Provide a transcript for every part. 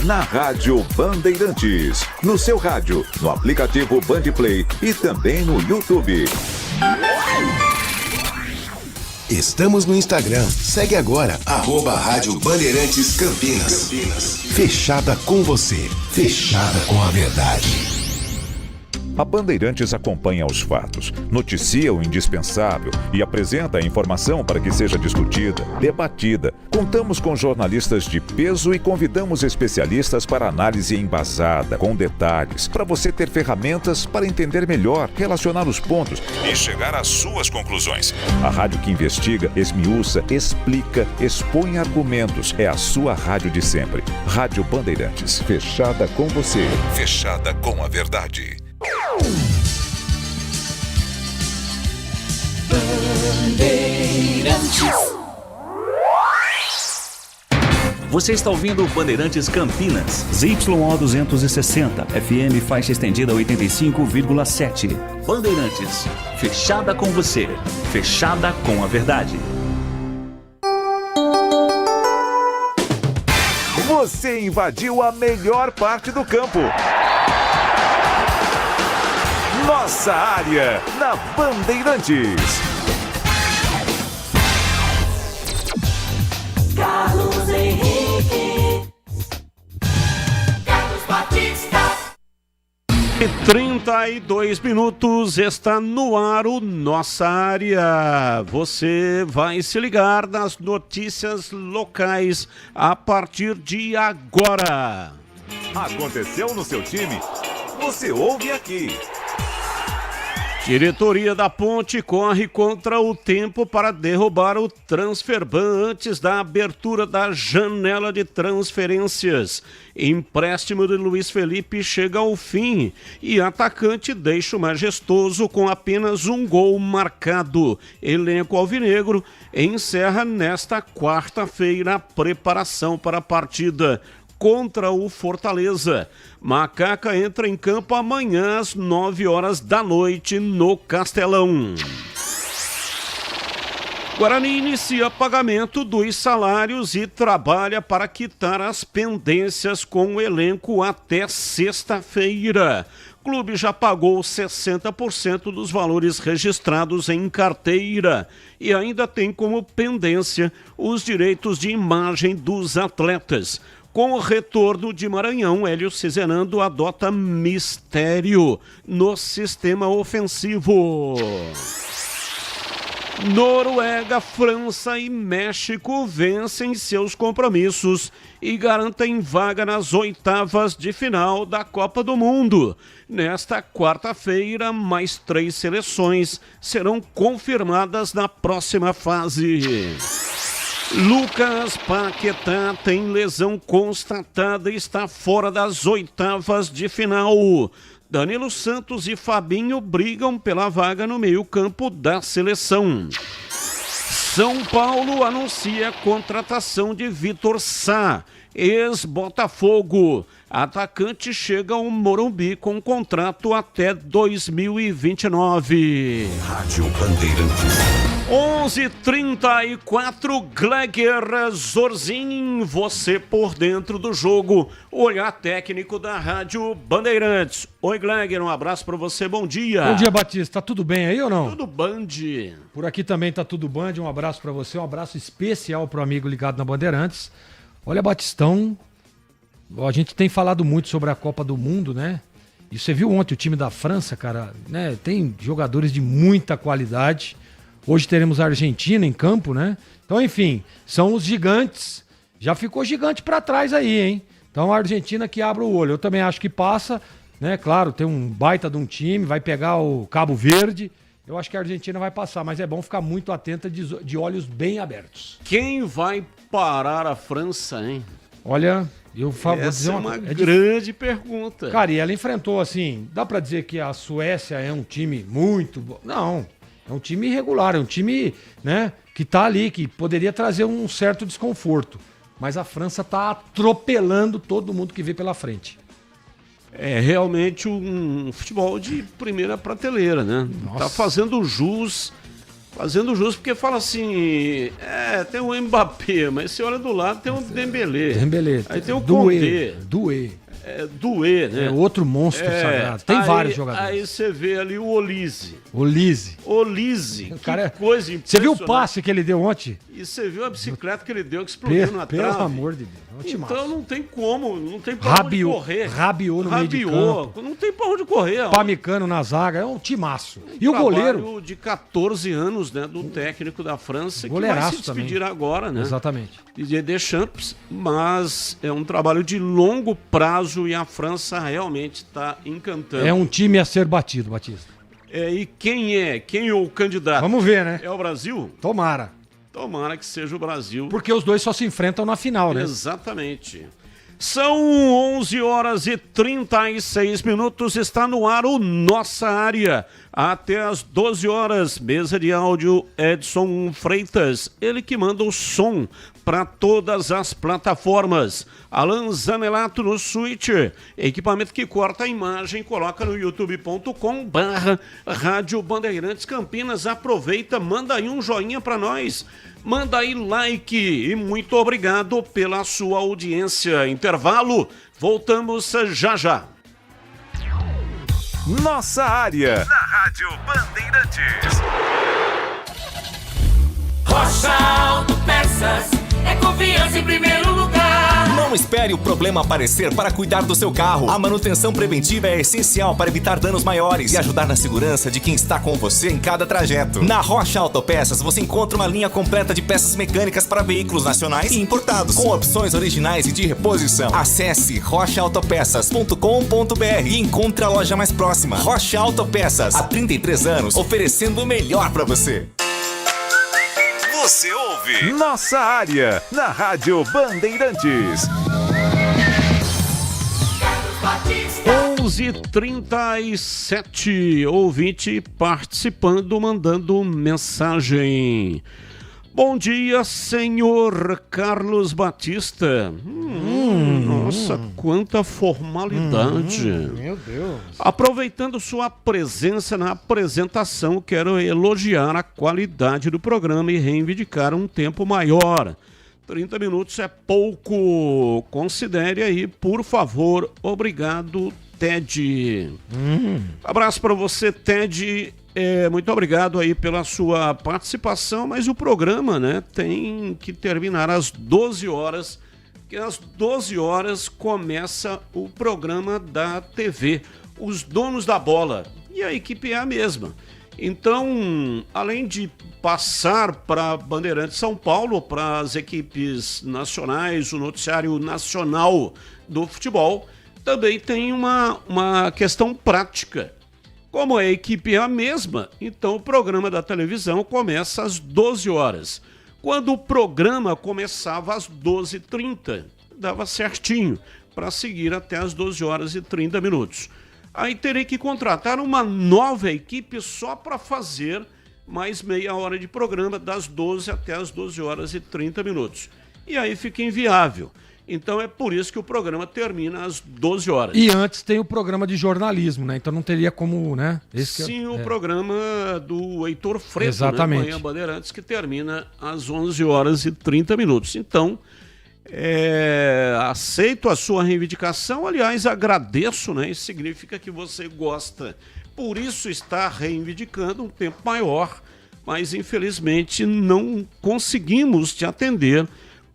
Na Rádio Bandeirantes, no seu rádio, no aplicativo Bandplay e também no YouTube. Estamos no Instagram. Segue agora, @Rádio Bandeirantes Campinas. Fechada com você. Fechada com a verdade. A Bandeirantes acompanha os fatos, noticia o indispensável e apresenta a informação para que seja discutida, debatida. Contamos com jornalistas de peso e convidamos especialistas para análise embasada, com detalhes, para você ter ferramentas para entender melhor, relacionar os pontos e chegar às suas conclusões. A rádio que investiga, esmiuça, explica, expõe argumentos. É a sua rádio de sempre. Rádio Bandeirantes, fechada com você, fechada com a verdade. Você está ouvindo Bandeirantes Campinas, ZYO 260, FM faixa estendida 85,7. Bandeirantes, fechada com você, fechada com a verdade. Você invadiu a melhor parte do campo. Nossa área, na Bandeirantes. Carlos Henrique, Carlos Batista. E 32 minutos, está no ar o Nossa Área. Você vai se ligar nas notícias locais a partir de agora. Aconteceu no seu time? Você ouve aqui. Diretoria da Ponte corre contra o tempo para derrubar o Transferban antes da abertura da janela de transferências. Empréstimo de Luiz Felipe chega ao fim e atacante deixa o majestoso com apenas um gol marcado. Elenco alvinegro encerra nesta quarta-feira a preparação para a partida contra o Fortaleza. Macaca entra em campo amanhã às 9 da noite no Castelão. Guarani inicia pagamento dos salários e trabalha para quitar as pendências com o elenco até sexta-feira. O clube já pagou 60% dos valores registrados em carteira e ainda tem como pendência os direitos de imagem dos atletas. Com o retorno de Maranhão, Hélio Cizenando adota mistério no sistema ofensivo. Noruega, França e México vencem seus compromissos e garantem vaga nas oitavas de final da Copa do Mundo. Nesta quarta-feira, mais 3 seleções serão confirmadas na próxima fase. Lucas Paquetá tem lesão constatada e está fora das oitavas de final. Danilo Santos e Fabinho brigam pela vaga no meio-campo da seleção. São Paulo anuncia a contratação de Vitor Sá, ex-Botafogo. Atacante chega ao Morumbi com contrato até 2029. Rádio Bandeirantes. 11h34, Gleger Zorzin, você por dentro do jogo, olhar técnico da Rádio Bandeirantes. Oi, Gleger, um abraço para você, bom dia. Bom dia, Batista, tá tudo bem aí ou não? Tudo band. Por aqui também tá tudo band, um abraço para você, um abraço especial pro amigo ligado na Bandeirantes. Olha, Batistão, a gente tem falado muito sobre a Copa do Mundo, né? E você viu ontem o time da França, cara, né? Tem jogadores de muita qualidade. Hoje teremos a Argentina em campo, né? Então, enfim, são os gigantes. Já ficou gigante para trás aí, hein? Então, a Argentina que abre o olho. Eu também acho que passa, né? Claro, tem um baita de um time, vai pegar o Cabo Verde. Eu acho que a Argentina vai passar, mas é bom ficar muito atenta de olhos bem abertos. Quem vai parar a França, hein? Olha, vou dizer essa é uma grande pergunta. Cara, e ela enfrentou, assim, dá pra dizer que a Suécia é um time muito bom? Não, é um time irregular, é um time, né, que tá ali, que poderia trazer um certo desconforto. Mas a França tá atropelando todo mundo que vê pela frente. É realmente um futebol de primeira prateleira, né? Nossa. Tá fazendo jus Fazendo jus, porque fala assim, tem o Mbappé, mas você olha do lado, tem o Dembélé. Aí tem o Condé. Doué. Doué, né? É outro monstro sagrado. Tem vários jogadores. Aí você vê ali o Olise. O cara, que coisa impressionante. Você viu o passe que ele deu ontem? E você viu a bicicleta que ele deu, que explodiu na trave. Pelo amor de Deus. Então não tem pra onde correr. Rabiou no meio de campo. Não tem pra onde correr. Pamecano na zaga, é um timaço. E o goleiro? De 14 anos, né, do técnico da França, que vai se despedir agora, né? Exatamente. Didier Deschamps, mas é um trabalho de longo prazo e a França realmente está encantando. É um time a ser batido, Batista. E quem é? Quem é o candidato? Vamos ver, né? É o Brasil? Tomara que seja o Brasil. Porque os dois só se enfrentam na final, né? Exatamente. São 11 horas e 36 minutos, está no ar o Nossa Área. Até as 12 horas, mesa de áudio Edson Freitas, ele que manda o som para todas as plataformas. Alan Zanelato no Switcher, equipamento que corta a imagem, coloca no youtube.com/Rádio Bandeirantes Campinas. Aproveita, manda aí um joinha para nós, manda aí like e muito obrigado pela sua audiência. Intervalo, voltamos já. Nossa Área, na Rádio Bandeirantes. Rocha Autopeças, é confiança em primeiro lugar. Não espere o problema aparecer para cuidar do seu carro. A manutenção preventiva é essencial para evitar danos maiores e ajudar na segurança de quem está com você em cada trajeto. Na Rocha Autopeças você encontra uma linha completa de peças mecânicas para veículos nacionais e importados, com opções originais e de reposição. Acesse rochaautopeças.com.br e encontre a loja mais próxima. Rocha Autopeças, há 33 anos, oferecendo o melhor para você. Você ouve Nossa Área, na Rádio Bandeirantes. 11h37, ouvinte participando, mandando mensagem. Bom dia, senhor Carlos Batista. Nossa, quanta formalidade. Meu Deus. Aproveitando sua presença na apresentação, quero elogiar a qualidade do programa e reivindicar um tempo maior. 30 minutos é pouco. Considere aí, por favor. Obrigado, Ted. Abraço para você, Ted. Muito obrigado aí pela sua participação, mas o programa, né, tem que terminar às 12 horas, porque às 12 horas começa o programa da TV, Os Donos da Bola, e a equipe é a mesma. Então, além de passar para Bandeirantes São Paulo, para as equipes nacionais, o noticiário nacional do futebol, também tem uma questão prática. Como a equipe é a mesma, então o programa da televisão começa às 12 horas. Quando o programa começava às 12h30, dava certinho para seguir até às 12 horas e 30 minutos. Aí terei que contratar uma nova equipe só para fazer mais meia hora de programa, das 12 até as 12 horas e 30 minutos. E aí fica inviável. Então é por isso que o programa termina às 12 horas. E antes tem o programa de jornalismo, né? Então não teria como, né? O programa do Heitor Freto, exatamente, né? Manhã Bandeirantes, que termina às 11 horas e 30 minutos. Então, aceito a sua reivindicação, aliás, agradeço, né? Isso significa que você gosta. Por isso está reivindicando um tempo maior, mas infelizmente não conseguimos te atender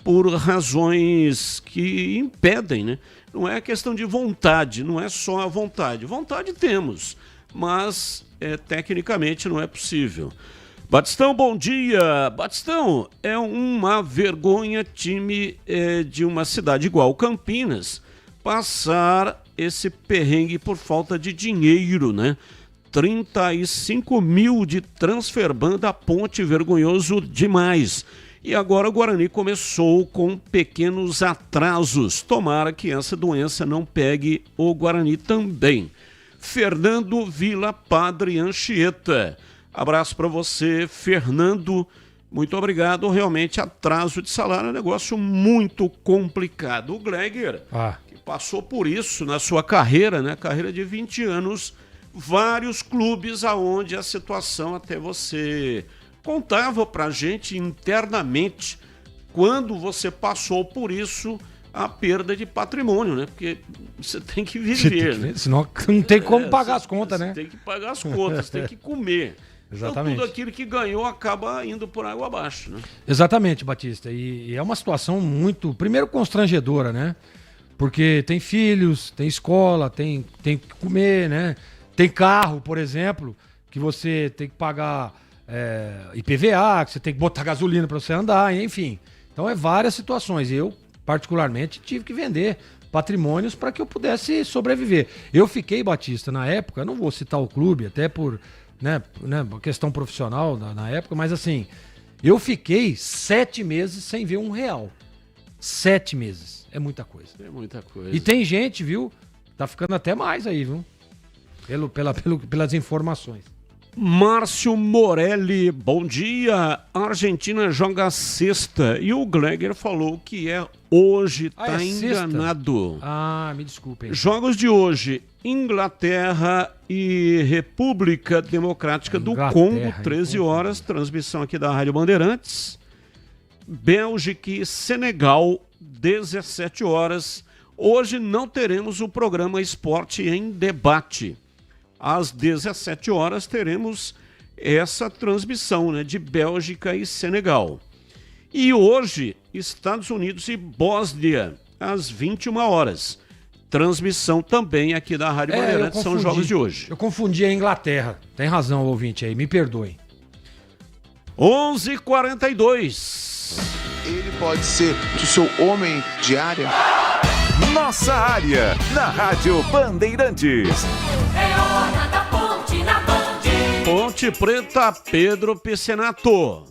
por razões que impedem, né? Não é questão de vontade, não é só a vontade. Vontade temos, mas tecnicamente não é possível. Batistão, bom dia. Batistão, é uma vergonha time de uma cidade igual Campinas passar esse perrengue por falta de dinheiro, né? 35 mil de transferban da ponte, vergonhoso demais. E agora o Guarani começou com pequenos atrasos. Tomara que essa doença não pegue o Guarani também. Fernando Vila Padre Anchieta. Abraço para você, Fernando. Muito obrigado. Realmente, atraso de salário é um negócio muito complicado. O Gleger, que passou por isso na sua carreira, né? Carreira de 20 anos, vários clubes aonde a situação até você contava pra gente internamente, quando você passou por isso, a perda de patrimônio, né? Porque você tem que viver, né? Senão não tem como pagar as contas, né? Você tem que pagar as contas, tem que comer. Exatamente. Então tudo aquilo que ganhou acaba indo por água abaixo, né? Exatamente, Batista. E é uma situação muito, primeiro, constrangedora, né? Porque tem filhos, tem escola, tem que comer, né? Tem carro, por exemplo, que você tem que pagar IPVA, que você tem que botar gasolina para você andar, enfim. Então é várias situações. Eu, particularmente, tive que vender patrimônios para que eu pudesse sobreviver. Eu fiquei, Batista, na época, não vou citar o clube, até por questão profissional na época, mas assim, eu fiquei 7 meses sem ver R$1. 7 meses. É muita coisa. É muita coisa. E tem gente, viu? Tá ficando até mais aí, viu? Pelas informações. Márcio Morelli, bom dia. A Argentina joga sexta e o Gleger falou que é hoje, tá enganado. Ah, me desculpem. Jogos de hoje, Inglaterra e República Democrática do Congo, 13 horas, transmissão aqui da Rádio Bandeirantes. Bélgica e Senegal, 17 horas. Hoje não teremos o programa Esporte em Debate. Às 17 horas teremos essa transmissão, né, de Bélgica e Senegal. E hoje, Estados Unidos e Bósnia, às 21 horas. Transmissão também aqui da Rádio Bandeirantes, são jogos de hoje. Eu confundi a Inglaterra. Tem razão, ouvinte aí, me perdoem. 11h42. Ele pode ser o seu homem de área? Nossa área, na Rádio Bandeirantes. É hora da ponte na Band. Ponte Preta, Pedro Piscinato.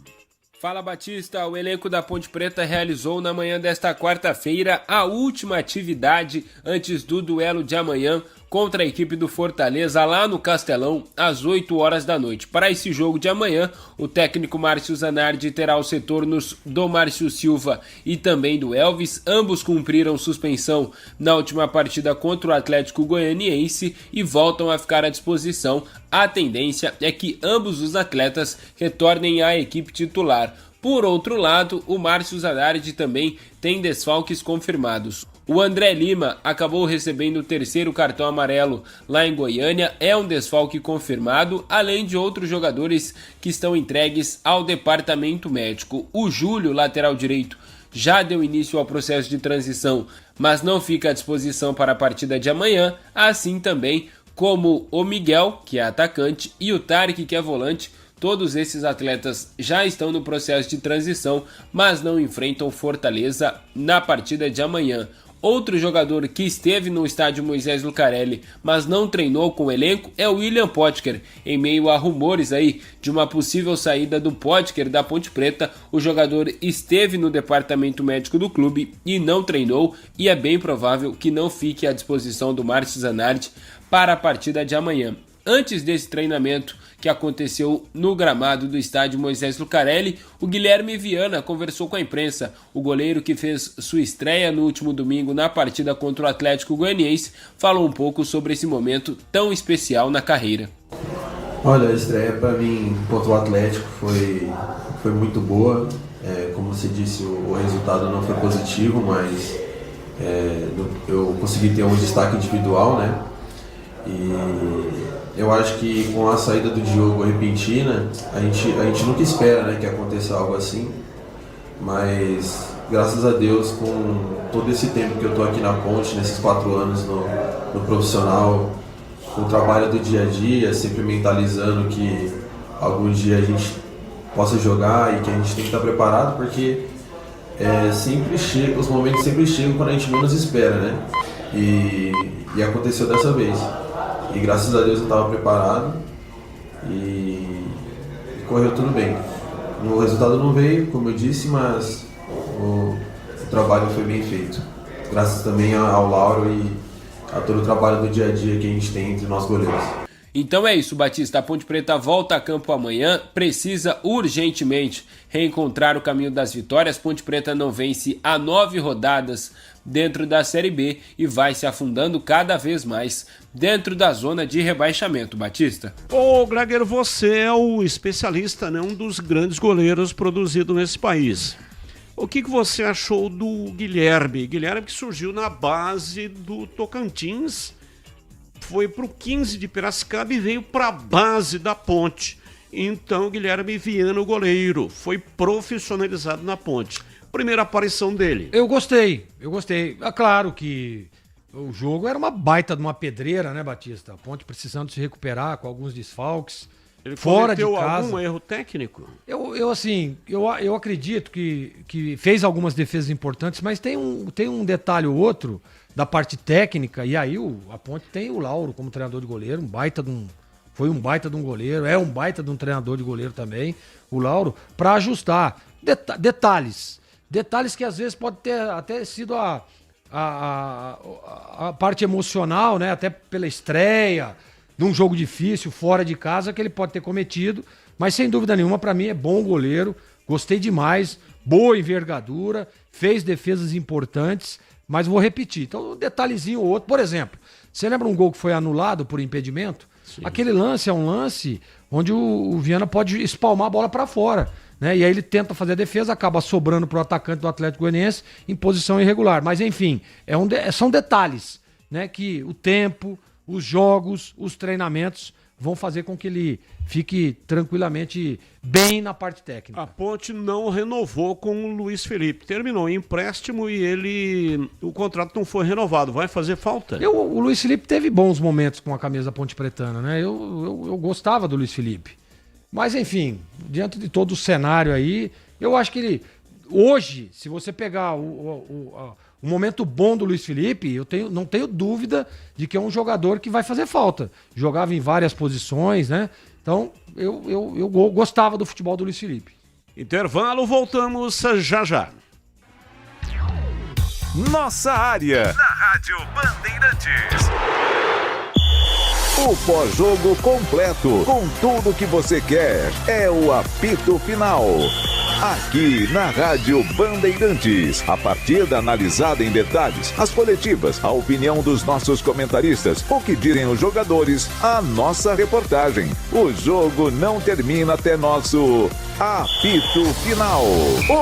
Fala Batista, o elenco da Ponte Preta realizou na manhã desta quarta-feira a última atividade antes do duelo de amanhã contra a equipe do Fortaleza lá no Castelão às 8 horas da noite. Para esse jogo de amanhã, o técnico Márcio Zanardi terá os retornos do Márcio Silva e também do Elvis. Ambos cumpriram suspensão na última partida contra o Atlético Goianiense e voltam a ficar à disposição. A tendência é que ambos os atletas retornem à equipe titular. Por outro lado, o Márcio Zanardi também tem desfalques confirmados. O André Lima acabou recebendo o terceiro cartão amarelo lá em Goiânia, é um desfalque confirmado, além de outros jogadores que estão entregues ao departamento médico. O Júlio, lateral direito, já deu início ao processo de transição, mas não fica à disposição para a partida de amanhã, assim também como o Miguel, que é atacante, e o Tarek, que é volante. Todos esses atletas já estão no processo de transição, mas não enfrentam Fortaleza na partida de amanhã. Outro jogador que esteve no estádio Moisés Lucarelli, mas não treinou com o elenco, é o William Potker. Em meio a rumores aí de uma possível saída do Potker da Ponte Preta, o jogador esteve no departamento médico do clube e não treinou, e é bem provável que não fique à disposição do Márcio Zanardi para a partida de amanhã. Antes desse treinamento, que aconteceu no gramado do estádio Moisés Lucarelli, o Guilherme Viana conversou com a imprensa. O goleiro, que fez sua estreia no último domingo na partida contra o Atlético Goianiense, falou um pouco sobre esse momento tão especial na carreira. Olha, a estreia para mim contra o Atlético foi muito boa. Como você disse, o resultado não foi positivo, mas eu consegui ter um destaque individual, né? E eu acho que com a saída do Diogo repentina, a gente nunca espera, né, que aconteça algo assim, mas graças a Deus, com todo esse tempo que eu estou aqui na Ponte, nesses 4 anos no profissional, com o trabalho do dia a dia, sempre mentalizando que algum dia a gente possa jogar e que a gente tem que estar preparado, porque os momentos sempre chegam quando a gente menos espera, né? E aconteceu dessa vez. E graças a Deus eu estava preparado e correu tudo bem. O resultado não veio, como eu disse, mas o trabalho foi bem feito. Graças também ao Lauro e a todo o trabalho do dia a dia que a gente tem entre nós goleiros. Então é isso, Batista. A Ponte Preta volta a campo amanhã, precisa urgentemente reencontrar o caminho das vitórias. Ponte Preta não vence há 9 rodadas dentro da Série B e vai se afundando cada vez mais dentro da zona de rebaixamento, Batista. Ô, Greger, você é o especialista, né? Um dos grandes goleiros produzidos nesse país. O que você achou do Guilherme? Guilherme que surgiu na base do Tocantins, foi pro 15 de Piracicaba e veio pra base da Ponte. Então, Guilherme Viana, o goleiro, foi profissionalizado na Ponte. Primeira aparição dele. Eu gostei. É claro que o jogo era uma baita de uma pedreira, né, Batista? A Ponte precisando se recuperar com alguns desfalques. Ele fora de cometeu casa. algum erro técnico? Eu acredito que fez algumas defesas importantes, mas tem um detalhe ou outro da parte técnica, e aí a Ponte tem o Lauro como treinador de goleiro, foi um baita de um goleiro, é um baita de um treinador de goleiro também, o Lauro, para ajustar. Detalhes que às vezes pode ter até sido a parte emocional, né? Até pela estreia, num jogo difícil, fora de casa, que ele pode ter cometido, mas sem dúvida nenhuma, para mim é bom goleiro, gostei demais, boa envergadura, fez defesas importantes, mas vou repetir. Então, um detalhezinho ou outro, por exemplo, você lembra um gol que foi anulado por impedimento? Sim. Aquele lance é um lance onde o Viana pode espalmar a bola para fora, né? E aí ele tenta fazer a defesa, acaba sobrando para o atacante do Atlético Goianiense em posição irregular. Mas enfim, são detalhes, né? Que o tempo, os jogos, os treinamentos vão fazer com que ele fique tranquilamente bem na parte técnica. A Ponte não renovou com o Luiz Felipe. Terminou em empréstimo e o contrato não foi renovado. Vai fazer falta? O Luiz Felipe teve bons momentos com a camisa da Ponte Pretana, né? Eu gostava do Luiz Felipe. Mas, enfim, diante de todo o cenário aí, eu acho que ele... Hoje, se você pegar o momento bom do Luiz Felipe, não tenho dúvida de que é um jogador que vai fazer falta. Jogava em várias posições, né? Então, eu gostava do futebol do Luiz Felipe. Intervalo, voltamos já já. Nossa área, na Rádio Bandeirantes. O pós-jogo completo, com tudo que você quer, é o apito final. Aqui na Rádio Bandeirantes, a partida analisada em detalhes, as coletivas, a opinião dos nossos comentaristas, o que dizem os jogadores, a nossa reportagem. O jogo não termina até nosso apito final.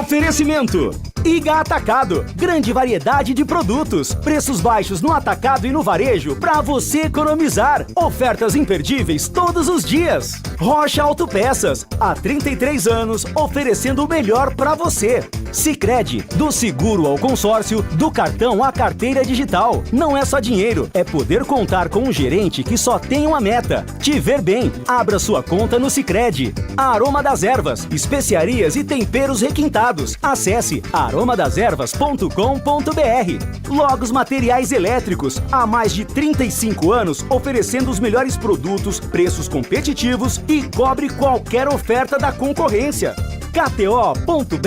Oferecimento: Iga Atacado, grande variedade de produtos, preços baixos no atacado e no varejo para você economizar. Ofertas imperdíveis todos os dias. Rocha Autopeças, há 33 anos oferecendo o melhor para você. Sicredi, do seguro ao consórcio, do cartão à carteira digital. Não é só dinheiro, é poder contar com um gerente que só tem uma meta: te ver bem. Abra sua conta no Sicredi. Aroma das Ervas, especiarias e temperos requintados. Acesse aromadeservas.com.br. Logos Materiais Elétricos, há mais de 35 anos oferecendo os melhores produtos, preços competitivos e cobre qualquer oferta da concorrência. KTO.bet.br.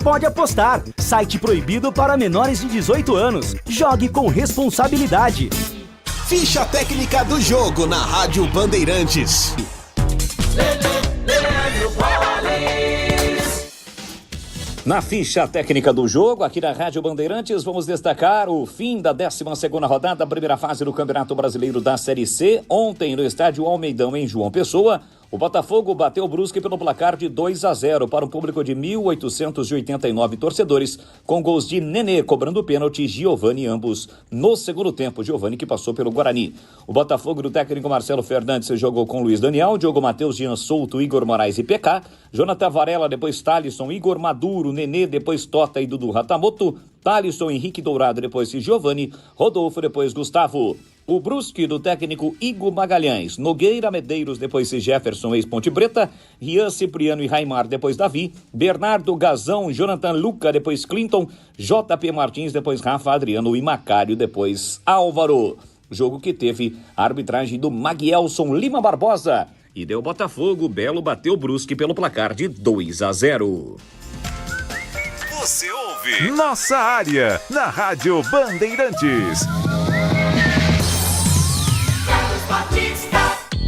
Pode apostar. Site proibido para menores de 18 anos. Jogue com responsabilidade. Ficha técnica do jogo na Rádio Bandeirantes. Na ficha técnica do jogo, aqui na Rádio Bandeirantes, vamos destacar o fim da 12ª rodada, primeira fase do Campeonato Brasileiro da Série C. Ontem, no estádio Almeidão, em João Pessoa, o Botafogo bateu o Brusque pelo placar de 2-0 para um público de 1.889 torcedores, com gols de Nenê cobrando pênalti e Giovani, ambos no segundo tempo. Giovani que passou pelo Guarani. O Botafogo do técnico Marcelo Fernandes jogou com Luiz Daniel, Diogo Matheus, Jean Souto, Igor Moraes e PK, Jonathan Varela, depois Thalisson, Igor Maduro, Nenê, depois Tota e Dudu Ratamoto, Thalisson, Henrique Dourado, depois Giovani, Rodolfo, depois Gustavo. O Brusque do técnico Igor Magalhães, Nogueira, Medeiros, depois Jefferson, ex-Ponte Preta, Rian, Cipriano e Raimar, depois Davi, Bernardo, Gazão, Jonathan Luca, depois Clinton, JP Martins, depois Rafa, Adriano e Macário, depois Álvaro. Jogo que teve a arbitragem do Maguielson Lima Barbosa e deu Botafogo. Belo bateu o Brusque pelo placar de 2-0. Você ouve Nossa Área, na Rádio Bandeirantes.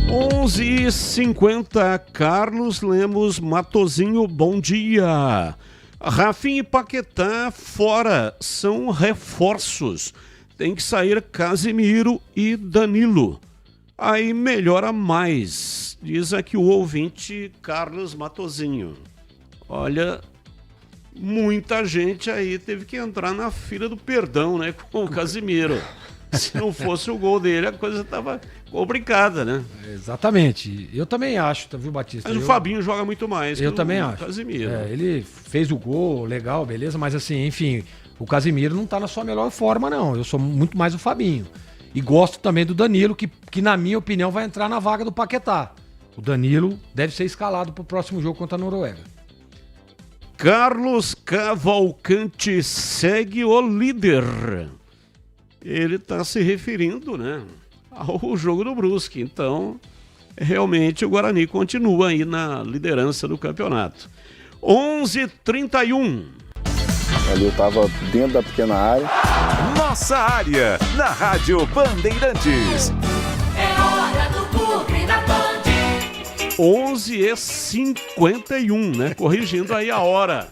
11h50, Carlos Lemos Matozinho, bom dia. Rafinha e Paquetá fora, são reforços. Tem que sair Casemiro e Danilo. Aí melhora mais, diz aqui o ouvinte Carlos Matozinho. Olha, muita gente aí teve que entrar na fila do perdão, né, com o Casemiro. Se não fosse o gol dele, a coisa estava complicada, né? Exatamente. Eu também acho, tá, viu, Batista? Mas o Fabinho joga muito mais que o Casemiro. Ele fez o gol, legal, beleza, mas assim, enfim, o Casemiro não tá na sua melhor forma, não. Eu sou muito mais o Fabinho. E gosto também do Danilo, que na minha opinião vai entrar na vaga do Paquetá. O Danilo deve ser escalado pro próximo jogo contra a Noruega. Carlos Cavalcante segue o líder. Ele está se referindo, né, ao jogo do Brusque. Então, realmente o Guarani continua aí na liderança do campeonato. 11h31. Ali eu estava dentro da pequena área. Nossa área, na Rádio Bandeirantes. É hora do Bugre da Band. 11h51, né? Corrigindo aí a hora.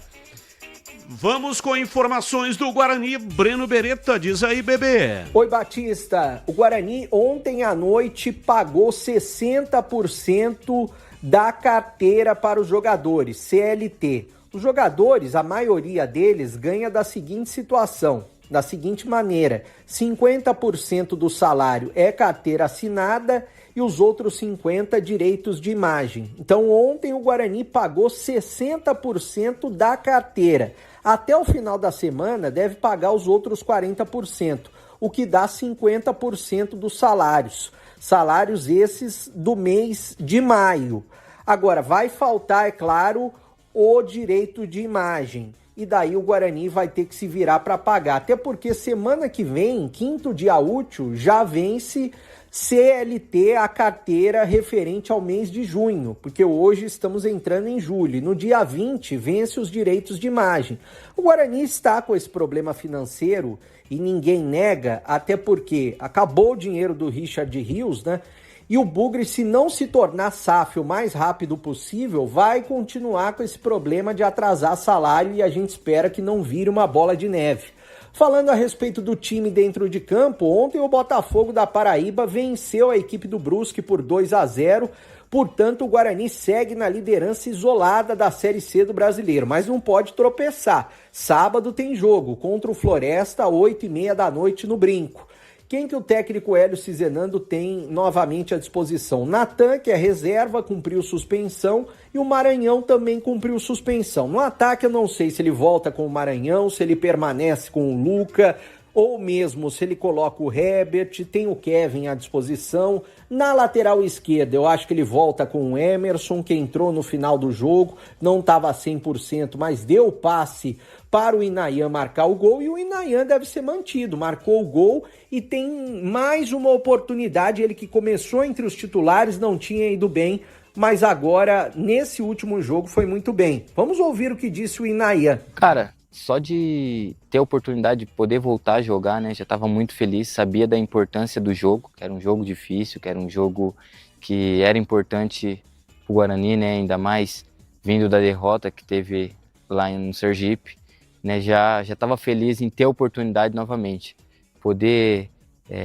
Vamos com informações do Guarani. Breno Beretta, diz aí, bebê. Oi, Batista. O Guarani ontem à noite pagou 60% da carteira para os jogadores, CLT. Os jogadores, a maioria deles, ganha da seguinte situação, da seguinte maneira: 50% do salário é carteira assinada e os outros 50% direitos de imagem. Então ontem o Guarani pagou 60% da carteira. Até o final da semana deve pagar os outros 40%, o que dá 50% dos salários. Salários esses do mês de maio. Agora, vai faltar, é claro, o direito de imagem. E daí o Guarani vai ter que se virar para pagar. Até porque semana que vem, quinto dia útil, já vence CLT, a carteira referente ao mês de junho, porque hoje estamos entrando em julho, e no dia 20 vence os direitos de imagem. O Guarani está com esse problema financeiro e ninguém nega, até porque acabou o dinheiro do Richard Rios, né? E o Bugre, se não se tornar SAF o mais rápido possível, vai continuar com esse problema de atrasar salário e a gente espera que não vire uma bola de neve. Falando a respeito do time dentro de campo, ontem o Botafogo da Paraíba venceu a equipe do Brusque por 2-0, portanto o Guarani segue na liderança isolada da Série C do Brasileiro, mas não pode tropeçar. Sábado tem jogo contra o Floresta, 8h30 da noite no Brinco. Quem que o técnico Hélio Cizenando tem novamente à disposição? Natan, que é reserva, cumpriu suspensão, e o Maranhão também cumpriu suspensão. No ataque eu não sei se ele volta com o Maranhão, se ele permanece com o Luca, ou mesmo se ele coloca o Herbert, tem o Kevin à disposição. Na lateral esquerda eu acho que ele volta com o Emerson, que entrou no final do jogo, não estava 100%, mas deu o passe para o Inayan marcar o gol, e o Inayan deve ser mantido, marcou o gol e tem mais uma oportunidade. Ele que começou entre os titulares, não tinha ido bem, mas agora, nesse último jogo, foi muito bem. Vamos ouvir o que disse o Inayan. Cara, só de ter a oportunidade de poder voltar a jogar, né, já estava muito feliz, sabia da importância do jogo, que era um jogo difícil, que era um jogo que era importante pro Guarani, né, ainda mais vindo da derrota que teve lá no Sergipe. Né, já estava feliz em ter a oportunidade novamente, poder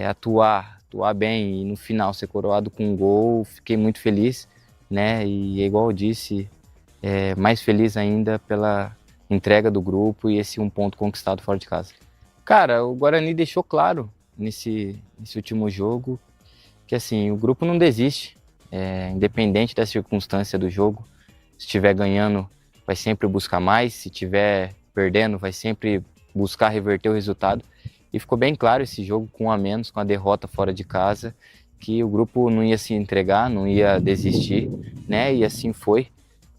atuar bem e no final ser coroado com um gol. Fiquei muito feliz, né, e igual eu disse, mais feliz ainda pela entrega do grupo e esse 1 ponto conquistado fora de casa. Cara, o Guarani deixou claro nesse último jogo que assim, o grupo não desiste, independente da circunstância do jogo. Se estiver ganhando, vai sempre buscar mais, se estiver perdendo, vai sempre buscar reverter o resultado. E ficou bem claro esse jogo com 1 a menos, com a derrota fora de casa, que o grupo não ia se entregar, não ia desistir, né? E assim foi,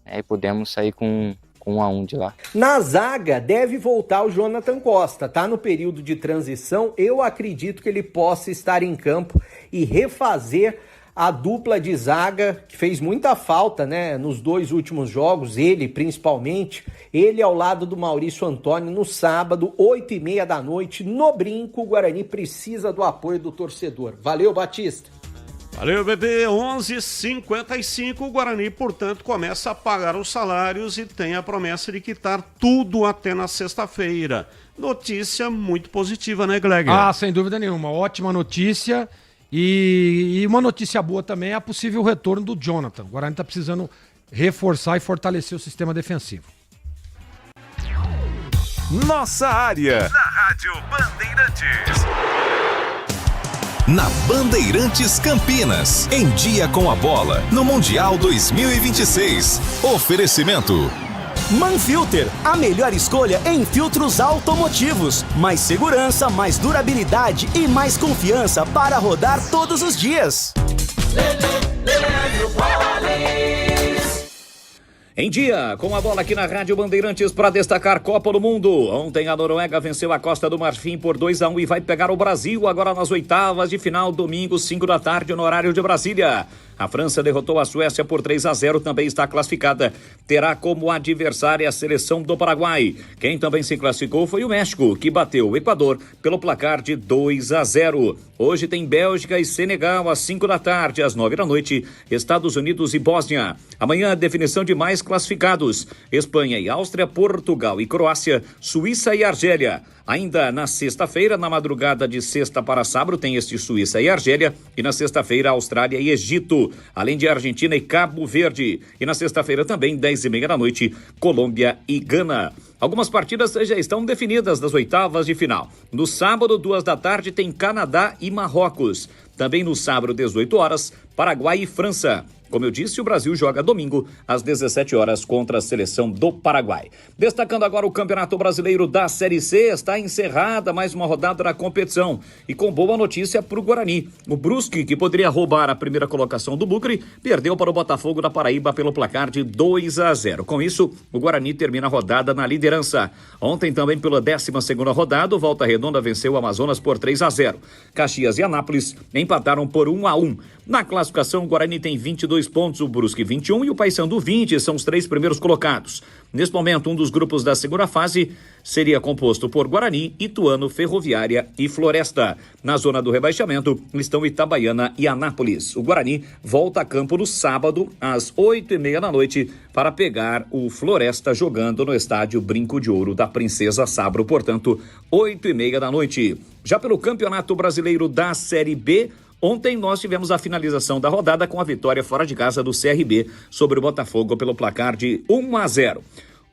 né? E pudemos sair com 1-1 de lá. Na zaga deve voltar o Jonathan Costa, tá no período de transição. Eu acredito que ele possa estar em campo e refazer a dupla de zaga, que fez muita falta, né, nos 2 últimos jogos, ele principalmente, ele ao lado do Maurício Antônio no sábado, 8h30 da noite, no Brinco. O Guarani precisa do apoio do torcedor. Valeu, Batista! Valeu, bebê. 11h55. O Guarani, portanto, começa a pagar os salários e tem a promessa de quitar tudo até na sexta-feira. Notícia muito positiva, né, Glegg? Ah, sem dúvida nenhuma. Ótima notícia. E uma notícia boa também é a possível retorno do Jonathan. O Guarani está precisando reforçar e fortalecer o sistema defensivo. Nossa área. Na Rádio Bandeirantes. Na Bandeirantes Campinas, em dia com a bola, no Mundial 2026. Oferecimento. Manfilter, a melhor escolha em filtros automotivos. Mais segurança, mais durabilidade e mais confiança para rodar todos os dias. Em dia, com a bola aqui na Rádio Bandeirantes para destacar Copa do Mundo. Ontem a Noruega venceu a Costa do Marfim por 2-1 e vai pegar o Brasil agora nas oitavas de final, domingo, 5 da tarde, no horário de Brasília. A França derrotou a Suécia por 3-0, também está classificada. Terá como adversária a seleção do Paraguai. Quem também se classificou foi o México, que bateu o Equador pelo placar de 2-0. Hoje tem Bélgica e Senegal às 5 da tarde, às 9 da noite, Estados Unidos e Bósnia. Amanhã a definição de mais classificados: Espanha e Áustria, Portugal e Croácia, Suíça e Argélia. Ainda na sexta-feira, na madrugada de sexta para sábado, tem este Suíça e Argélia. E na sexta-feira, Austrália e Egito, além de Argentina e Cabo Verde. E na sexta-feira também, 10h30 da noite, Colômbia e Gana. Algumas partidas já estão definidas das oitavas de final. No sábado, 2 da tarde, tem Canadá e Marrocos. Também no sábado, 18 horas, Paraguai e França. Como eu disse, o Brasil joga domingo às 17 horas contra a seleção do Paraguai. Destacando agora o Campeonato Brasileiro da Série C, está encerrada mais uma rodada na competição. E com boa notícia para o Guarani. O Brusque, que poderia roubar a primeira colocação do Bucre, perdeu para o Botafogo da Paraíba pelo placar de 2-0. Com isso, o Guarani termina a rodada na liderança. Ontem também pela 12ª rodada, o Volta Redonda venceu o Amazonas por 3-0. Caxias e Anápolis empataram por 1-1. Na classificação, o Guarani tem 22 pontos, o Brusque 21 e o Paysandu 20, são os 3 primeiros colocados. Neste momento, um dos grupos da segunda fase seria composto por Guarani, Ituano, Ferroviária e Floresta. Na zona do rebaixamento estão Itabaiana e Anápolis. O Guarani volta a campo no sábado, às 8h30 da noite, para pegar o Floresta jogando no estádio Brinco de Ouro da Princesa Sabro, portanto, 8h30 da noite. Já pelo Campeonato Brasileiro da Série B, ontem nós tivemos a finalização da rodada com a vitória fora de casa do CRB sobre o Botafogo pelo placar de 1-0.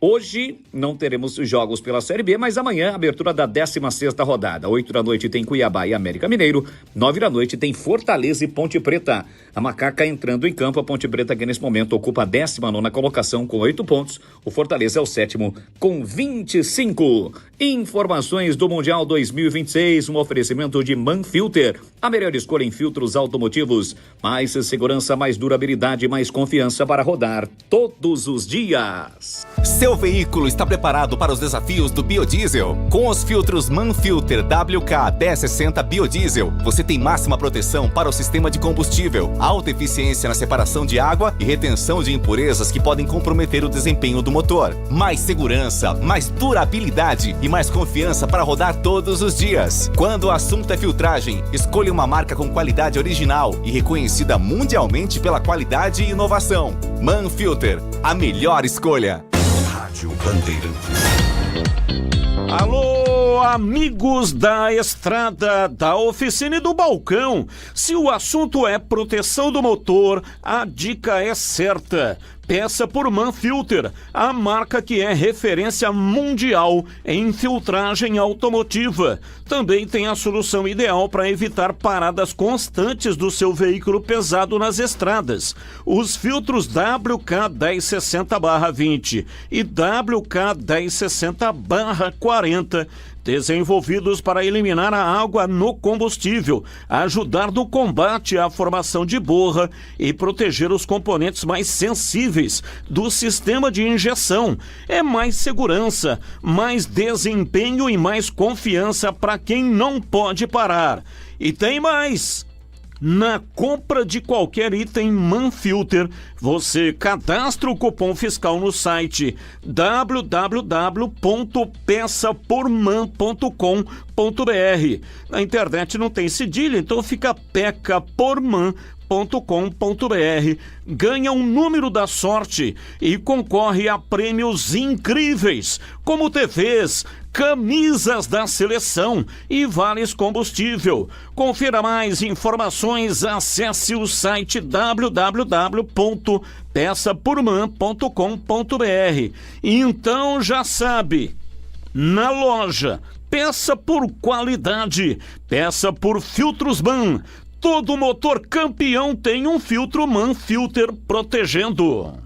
Hoje não teremos jogos pela Série B, mas amanhã, abertura da 16ª rodada. 8 da noite tem Cuiabá e América Mineiro. 9 da noite tem Fortaleza e Ponte Preta. A Macaca entrando em campo, a Ponte Preta que nesse momento ocupa a 19ª colocação com 8 pontos. O Fortaleza é o 7º com 25. Informações do Mundial 2026, um oferecimento de Manfilter. A melhor escolha em filtros automotivos. Mais segurança, mais durabilidade, mais confiança para rodar todos os dias. Seu veículo está preparado para os desafios do biodiesel? Com os filtros Manfilter WK 1060 Biodiesel, você tem máxima proteção para o sistema de combustível, alta eficiência na separação de água e retenção de impurezas que podem comprometer o desempenho do motor. Mais segurança, mais durabilidade e mais confiança para rodar todos os dias. Quando o assunto é filtragem, escolha uma marca com qualidade original e reconhecida mundialmente pela qualidade e inovação. Manfilter, a melhor escolha. Rádio Bandeirantes. Alô, amigos da estrada, da oficina e do balcão. Se o assunto é proteção do motor, a dica é certa. Peça por Manfilter, a marca que é referência mundial em filtragem automotiva. Também tem a solução ideal para evitar paradas constantes do seu veículo pesado nas estradas. Os filtros WK 1060/20 e WK 1060/40, desenvolvidos para eliminar a água no combustível, ajudar no combate à formação de borra e proteger os componentes mais sensíveis do sistema de injeção. É mais segurança, mais desempenho e mais confiança para quem não pode parar. E tem mais! Na compra de qualquer item Manfilter, você cadastra o cupom fiscal no site www.peçaporman.com.br. Na internet não tem cedilha, então fica pecaporman.com.br. ganha um número da sorte e concorre a prêmios incríveis, como TVs, camisas da seleção e vales combustível. Confira mais informações, acesse o site www.peçaporman.com.br. Então já sabe, na loja, peça por qualidade, peça por filtros MAN. Todo motor campeão tem um filtro MAN Filter protegendo.